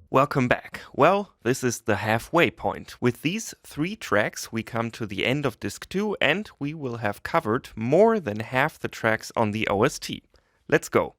Welcome back. Well, this is the halfway point. With these 3 tracks, we come to the end of Disc 2 and we will have covered more than half the tracks on the OST. Let's go.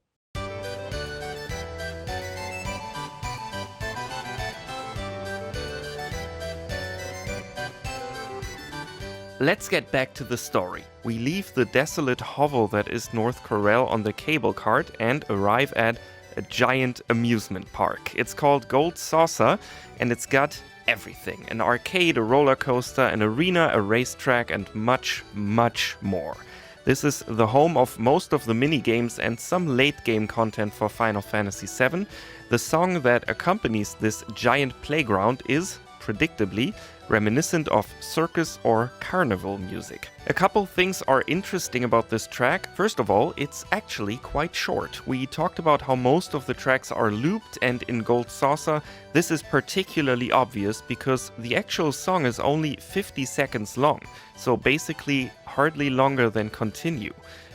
Let's get back to the story. We leave the desolate hovel that is North Corel on the cable cart and arrive at a giant amusement park. It's called Gold Salsa and it's got everything. An arcade, a roller coaster, an arena, a racetrack and much, much more. This is the home of most of the mini-games and some late-game content for Final Fantasy VII. The song that accompanies this giant playground is, predictably, reminiscent of circus or carnival music. A couple things are interesting about this track. First of all, it's actually quite short. We talked about how most of the tracks are looped, and in Gold Saucer, this is particularly obvious because the actual song is only 50 seconds long, so basically hardly longer than Continue.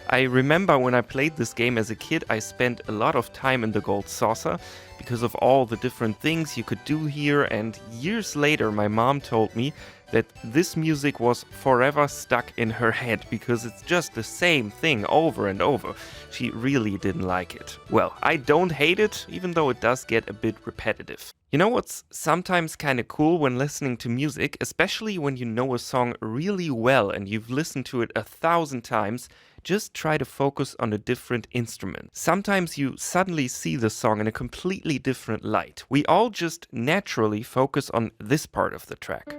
I remember when I played this game as a kid, I spent a lot of time in the Gold Saucer because of all the different things you could do here, and years later my mom told me that this music was forever stuck in her head because it's just the same thing over and over. She really didn't like it. Well, I don't hate it, even though it does get a bit repetitive. You know what's sometimes kinda cool when listening to music, especially when you know a song really well and you've listened to it 1,000 times? Just try to focus on a different instrument. Sometimes you suddenly see the song in a completely different light. We all just naturally focus on this part of the track.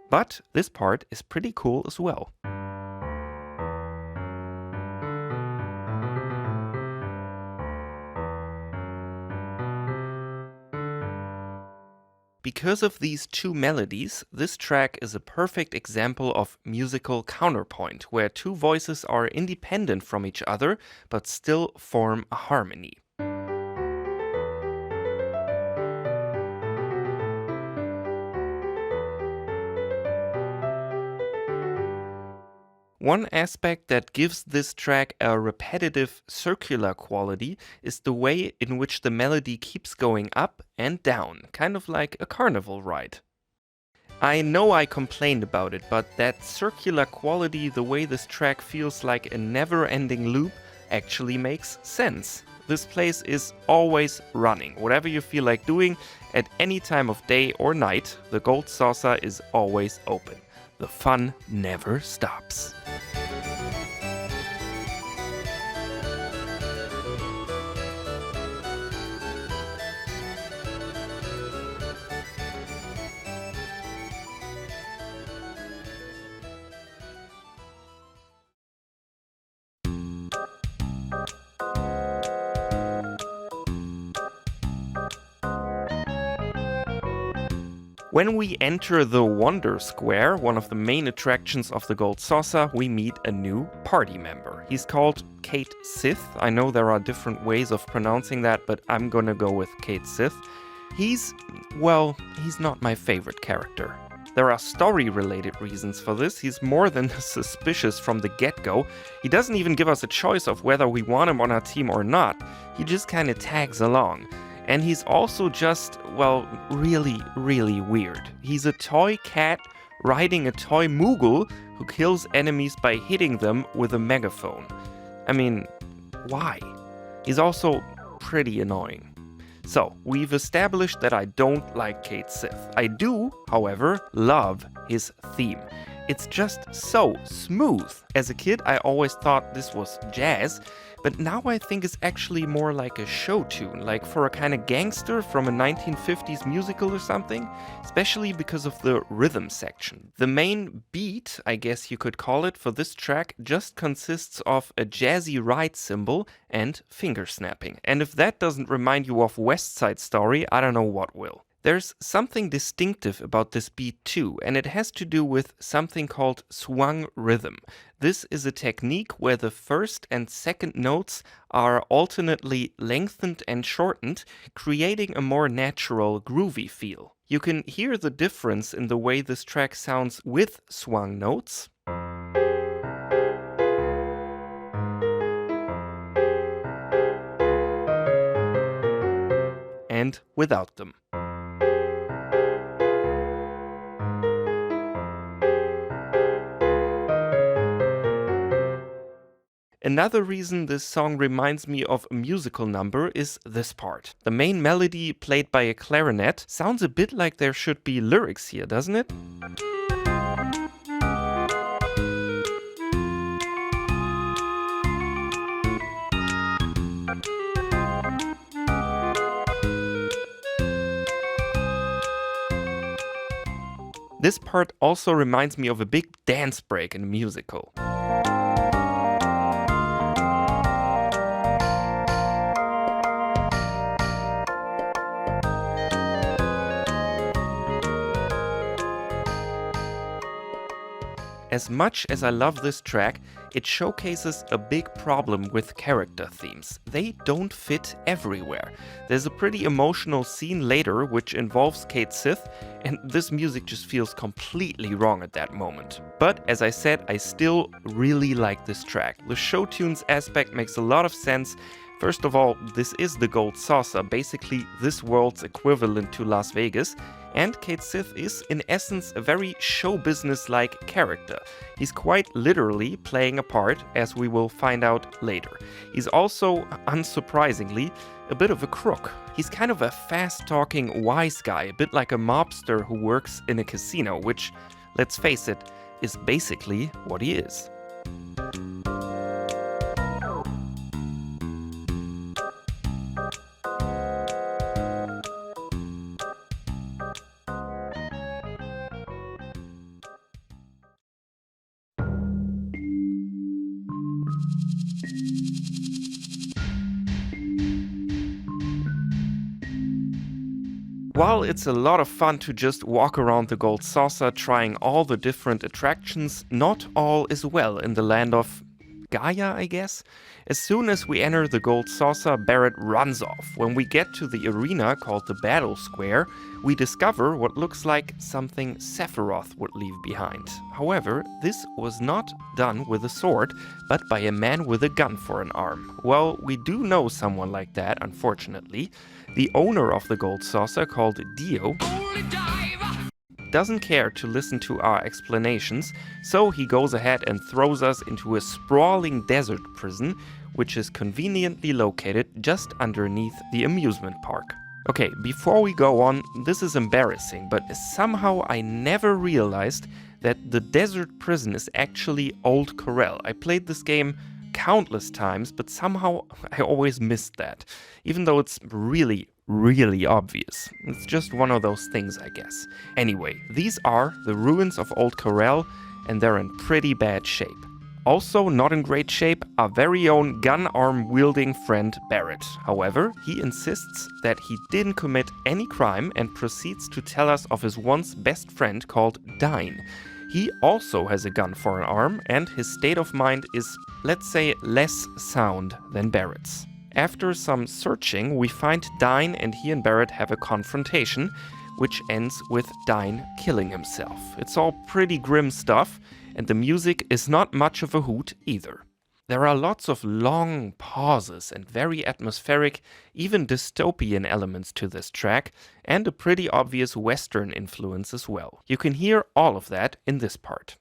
But this part is pretty cool as well. Because of these 2 melodies, this track is a perfect example of musical counterpoint, where 2 voices are independent from each other, but still form a harmony. One aspect that gives this track a repetitive circular quality is the way in which the melody keeps going up and down, kind of like a carnival ride. I know I complained about it, but that circular quality, the way this track feels like a never-ending loop, actually makes sense. This place is always running. Whatever you feel like doing, at any time of day or night, the Gold Saucer is always open. The fun never stops. When we enter the Wonder Square, one of the main attractions of the Gold Saucer, we meet a new party member. He's called Kate Sith. I know there are different ways of pronouncing that, but I'm gonna go with Kate Sith. He's not my favorite character. There are story-related reasons for this. He's more than suspicious from the get-go. He doesn't even give us a choice of whether we want him on our team or not. He just kinda tags along. And he's also just, really, really weird. He's a toy cat riding a toy Moogle who kills enemies by hitting them with a megaphone. I mean, why? He's also pretty annoying. So, we've established that I don't like Kate Sith. I do, however, love his theme. It's just so smooth. As a kid, I always thought this was jazz, but now I think it's actually more like a show tune, like for a kind of gangster from a 1950s musical or something, especially because of the rhythm section. The main beat, I guess you could call it, for this track just consists of a jazzy ride cymbal and finger snapping. And if that doesn't remind you of West Side Story, I don't know what will. There's something distinctive about this beat too, and it has to do with something called swung rhythm. This is a technique where the first and second notes are alternately lengthened and shortened, creating a more natural, groovy feel. You can hear the difference in the way this track sounds with swung notes and without them. Another reason this song reminds me of a musical number is this part. The main melody, played by a clarinet, sounds a bit like there should be lyrics here, doesn't it? This part also reminds me of a big dance break in a musical. As much as I love this track, it showcases a big problem with character themes. They don't fit everywhere. There's a pretty emotional scene later which involves Cait Sith, and this music just feels completely wrong at that moment. But as I said, I still really like this track. The show tunes aspect makes a lot of sense. First of all, this is the Gold Saucer, basically this world's equivalent to Las Vegas, and Cait Sith is, in essence, a very show business-like character. He's quite literally playing a part, as we will find out later. He's also, unsurprisingly, a bit of a crook. He's kind of a fast-talking wise guy, a bit like a mobster who works in a casino, which, let's face it, is basically what he is. While it's a lot of fun to just walk around the Gold Saucer trying all the different attractions, not all is well in the land of Gaia, I guess? As soon as we enter the Gold Saucer, Barrett runs off. When we get to the arena called the Battle Square, we discover what looks like something Sephiroth would leave behind. However, this was not done with a sword, but by a man with a gun for an arm. Well, we do know someone like that, unfortunately. The owner of the Gold Saucer, called Dio, doesn't care to listen to our explanations, so he goes ahead and throws us into a sprawling desert prison, which is conveniently located just underneath the amusement park. Okay, before we go on, this is embarrassing, but somehow I never realized that the desert prison is actually Old Corel. I played this game countless times, but somehow I always missed that, even though it's really obvious. It's just one of those things, I guess. Anyway, these are the ruins of Old Corel, and they're in pretty bad shape. Also not in great shape, our very own gun arm wielding friend Barrett. However, he insists that he didn't commit any crime and proceeds to tell us of his once best friend called Dine. He also has a gun for an arm, and his state of mind is, let's say, less sound than Barrett's. After some searching, we find Dine, and he and Barrett have a confrontation, which ends with Dine killing himself. It's all pretty grim stuff, and the music is not much of a hoot either. There are lots of long pauses and very atmospheric, even dystopian elements to this track, and a pretty obvious Western influence as well. You can hear all of that in this part.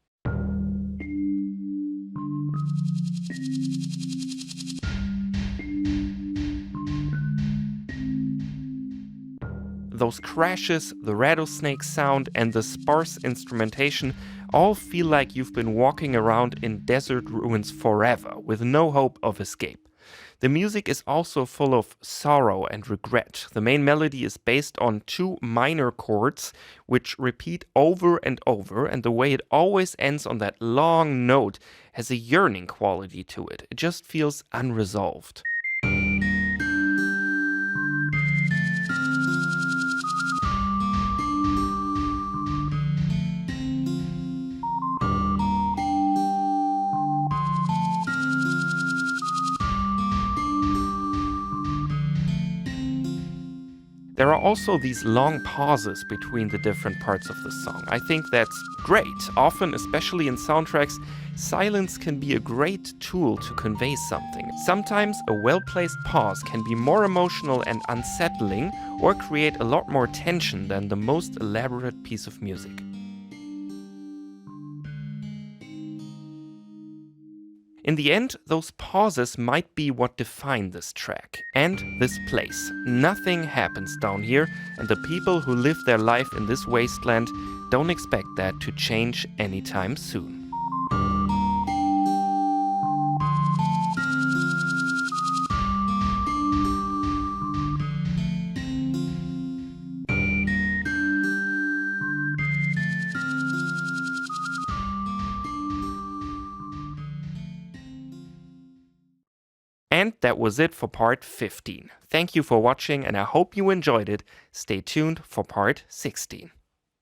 Those crashes, the rattlesnake sound, and the sparse instrumentation all feel like you've been walking around in desert ruins forever, with no hope of escape. The music is also full of sorrow and regret. The main melody is based on 2 minor chords, which repeat over and over, and the way it always ends on that long note has a yearning quality to it. It just feels unresolved. There are also these long pauses between the different parts of the song. I think that's great. Often, especially in soundtracks, silence can be a great tool to convey something. Sometimes a well-placed pause can be more emotional and unsettling or create a lot more tension than the most elaborate piece of music. In the end, those pauses might be what define this track and this place. Nothing happens down here, and the people who live their life in this wasteland don't expect that to change anytime soon. And that was it for part 15. Thank you for watching, and I hope you enjoyed it. Stay tuned for part 16.